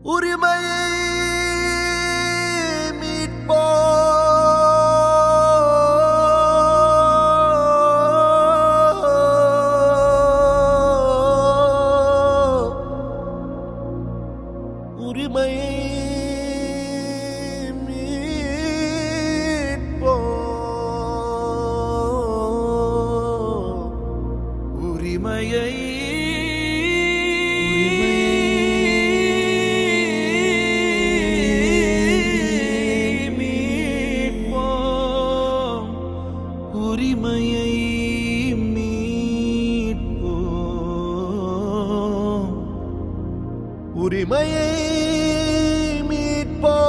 உரிமையை மீட்போ உரிமையை மீட்போ உரிமையை உரிமையை மீட்போம் உரிமையை மீட்போம்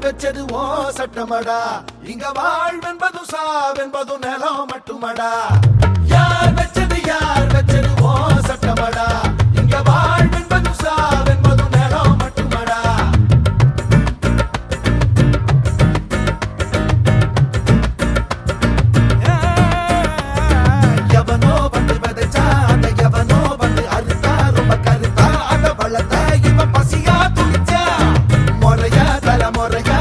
வச்சது ஓ சட்டமடா இங்க வாழ்வென்பது சாவென்பது நிலம் மட்டுமடா யார் வச்சது ஓ சட்டமடா இங்க வாழ்வென்பது சாவென்பது நிலம் மட்டுமடா எவனோ வந்து விதைச்சா அந்த எவனோ வந்து அறுத்தா ரொம்ப கருத்தா அந்த வளர்த்தா இவன் பசியா துடிச்சா முறையா தலைமுறையா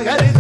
Gari